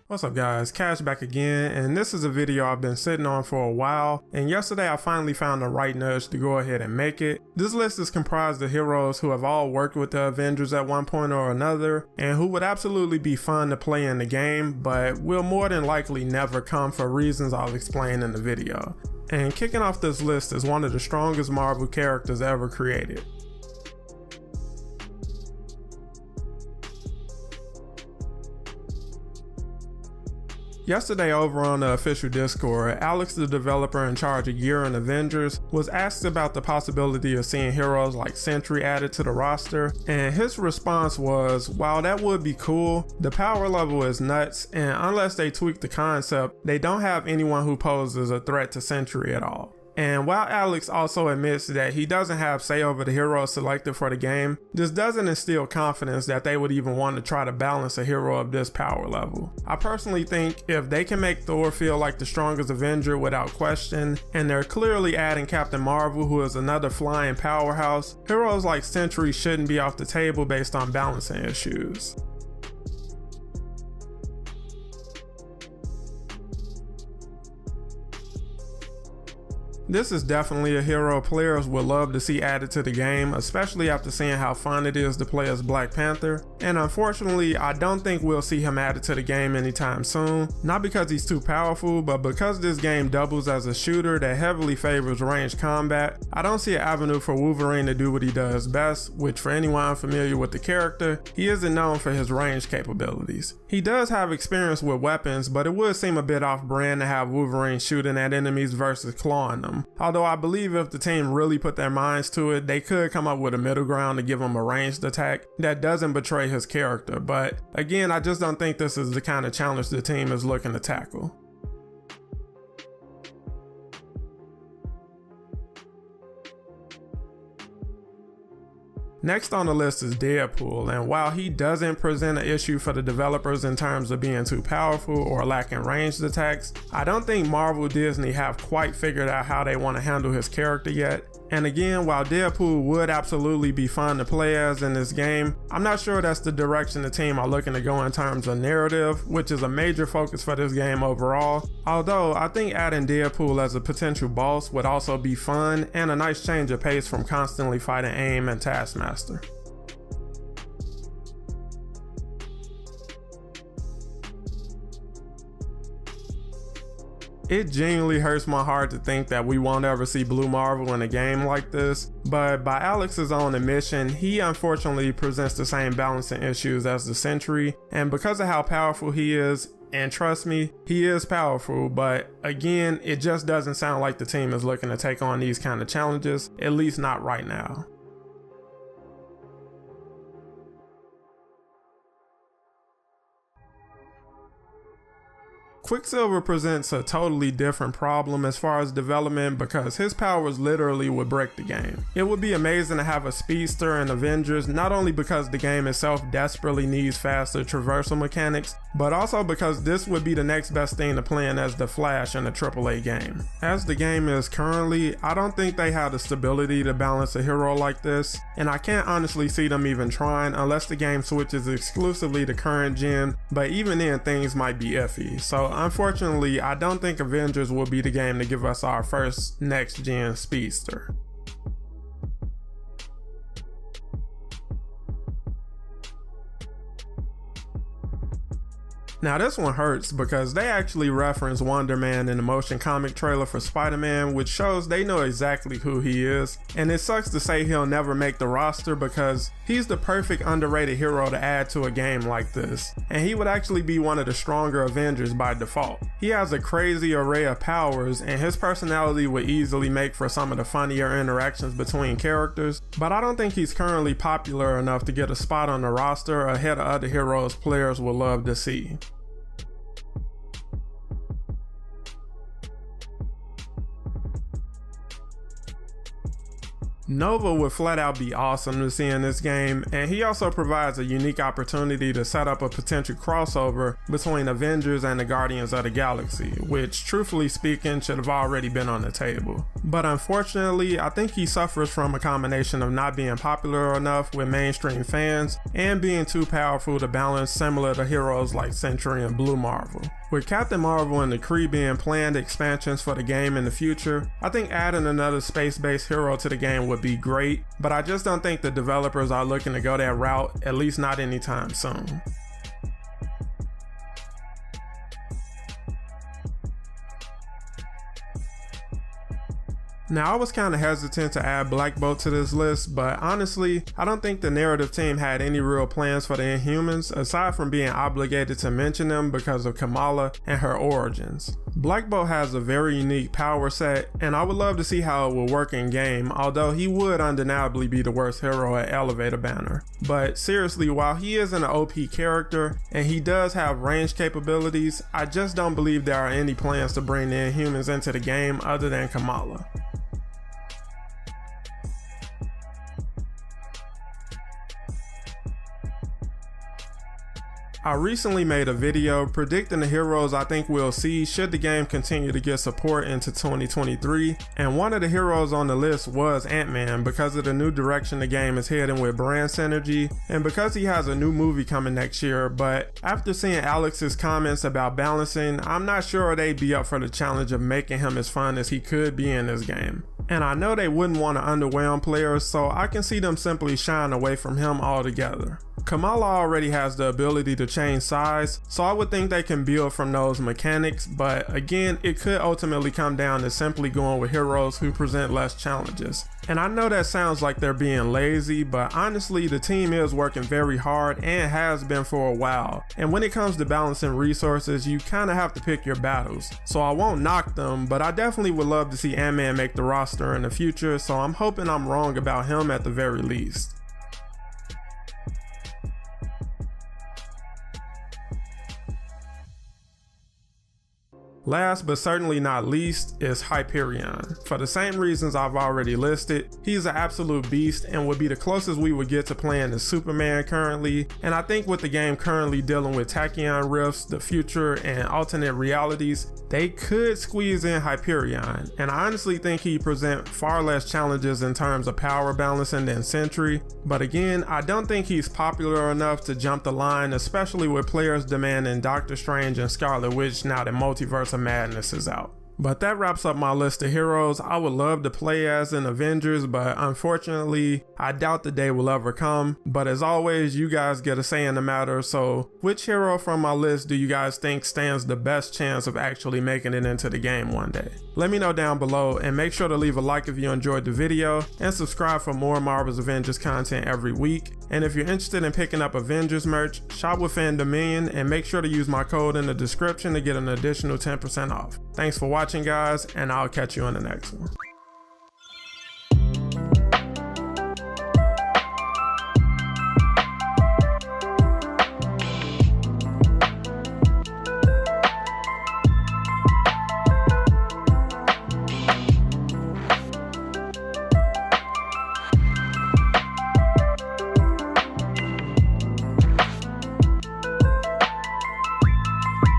What's up guys, Cash back again, and this is a video I've been sitting on for a while, and yesterday I finally found the right nudge to go ahead and make it. This list is comprised of heroes who have all worked with the Avengers at one point or another, and who would absolutely be fun to play in the game, but will more than likely never come for reasons I'll explain in the video. And kicking off this list is one of the strongest Marvel characters ever created. Yesterday over on the official Discord, Alex, the developer in charge of gear and Avengers, was asked about the possibility of seeing heroes like Sentry added to the roster, and his response was, while that would be cool, the power level is nuts, and unless they tweak the concept, they don't have anyone who poses a threat to Sentry at all. And while Alex also admits that he doesn't have say over the heroes selected for the game, this doesn't instill confidence that they would even want to try to balance a hero of this power level. I personally think if they can make Thor feel like the strongest Avenger without question, and they're clearly adding Captain Marvel, who is another flying powerhouse, heroes like Sentry shouldn't be off the table based on balancing issues. This is definitely a hero players would love to see added to the game, especially after seeing how fun it is to play as Black Panther, and unfortunately I don't think we'll see him added to the game anytime soon, not because he's too powerful, but because this game doubles as a shooter that heavily favors ranged combat. I don't see an avenue for Wolverine to do what he does best, which for anyone unfamiliar with the character, he isn't known for his range capabilities. He does have experience with weapons, but it would seem a bit off-brand to have Wolverine shooting at enemies versus clawing them. Although I believe if the team really put their minds to it, they could come up with a middle ground to give him a ranged attack that doesn't betray his character, but again, I just don't think this is the kind of challenge the team is looking to tackle. Next on the list is Deadpool, and while he doesn't present an issue for the developers in terms of being too powerful or lacking ranged attacks, I don't think Marvel Disney have quite figured out how they want to handle his character yet. And again, while Deadpool would absolutely be fun to play as in this game, I'm not sure that's the direction the team are looking to go in terms of narrative, which is a major focus for this game overall. Although I think adding Deadpool as a potential boss would also be fun and a nice change of pace from constantly fighting AIM and Taskmaster. It genuinely hurts my heart to think that we won't ever see Blue Marvel in a game like this, but by Alex's own admission, he unfortunately presents the same balancing issues as the Sentry, and because of how powerful he is, and trust me, he is powerful, but again, it just doesn't sound like the team is looking to take on these kind of challenges, at least not right now. Quicksilver presents a totally different problem as far as development because his powers literally would break the game. It would be amazing to have a speedster in Avengers, not only because the game itself desperately needs faster traversal mechanics, but also because this would be the next best thing to playing as the Flash in a AAA game. As the game is currently, I don't think they have the stability to balance a hero like this, and I can't honestly see them even trying unless the game switches exclusively to current gen, but even then things might be iffy. So unfortunately, I don't think Avengers will be the game to give us our first next-gen speedster. Now this one hurts because they actually reference Wonder Man in the motion comic trailer for Spider-Man, which shows they know exactly who he is, and it sucks to say he'll never make the roster because he's the perfect underrated hero to add to a game like this, and he would actually be one of the stronger Avengers by default. He has a crazy array of powers, and his personality would easily make for some of the funnier interactions between characters, but I don't think he's currently popular enough to get a spot on the roster ahead of other heroes players would love to see. Nova would flat out be awesome to see in this game, and he also provides a unique opportunity to set up a potential crossover between Avengers and the Guardians of the Galaxy, which truthfully speaking should have already been on the table. But unfortunately, I think he suffers from a combination of not being popular enough with mainstream fans and being too powerful to balance, similar to heroes like Sentry and Blue Marvel. With Captain Marvel and the Kree being planned expansions for the game in the future, I think adding another space-based hero to the game would be great, but I just don't think the developers are looking to go that route, at least not anytime soon. Now, I was kind of hesitant to add Blackboard to this list, but honestly, I don't think the narrative team had any real plans for the Inhumans, aside from being obligated to mention them because of Kamala and her origins. Blackboard has a very unique power set, and I would love to see how it will work in game, although he would undeniably be the worst hero at Elevator Banner. But seriously, while he isn't an OP character, and he does have range capabilities, I just don't believe there are any plans to bring the Inhumans into the game other than Kamala. I recently made a video predicting the heroes I think we'll see should the game continue to get support into 2023, and one of the heroes on the list was AntMan because of the new direction the game is heading with brand synergy, and because he has a new movie coming next year. But after seeing Alex's comments about balancing, I'm not sure they'd be up for the challenge of making him as fun as he could be in this game. And I know they wouldn't want to underwhelm players, so I can see them simply shying away from him altogether. Kamala already has the ability to change size, so I would think they can build from those mechanics, but again, it could ultimately come down to simply going with heroes who present less challenges. And I know that sounds like they're being lazy, but honestly, the team is working very hard and has been for a while. And when it comes to balancing resources, you kind of have to pick your battles. So I won't knock them, but I definitely would love to see AntMan make the roster in the future, so I'm hoping I'm wrong about him at the very least. Last but certainly not least is Hyperion. For the same reasons I've already listed, he's an absolute beast and would be the closest we would get to playing as Superman currently, and I think with the game currently dealing with tachyon rifts, the future, and alternate realities, they could squeeze in Hyperion, and I honestly think he'd present far less challenges in terms of power balancing than Sentry, but again, I don't think he's popular enough to jump the line, especially with players demanding Doctor Strange and Scarlet Witch now that Multiverse of Madness is out. But that wraps up my list of heroes I would love to play as in Avengers, but unfortunately, I doubt the day will ever come. But as always, you guys get a say in the matter, so which hero from my list do you guys think stands the best chance of actually making it into the game one day? Let me know down below, and make sure to leave a like if you enjoyed the video, and subscribe for more Marvel's Avengers content every week. And if you're interested in picking up Avengers merch, shop with FanDominion, and make sure to use my code in the description to get an additional 10% off. Thanks for watching, guys, and I'll catch you in the next one.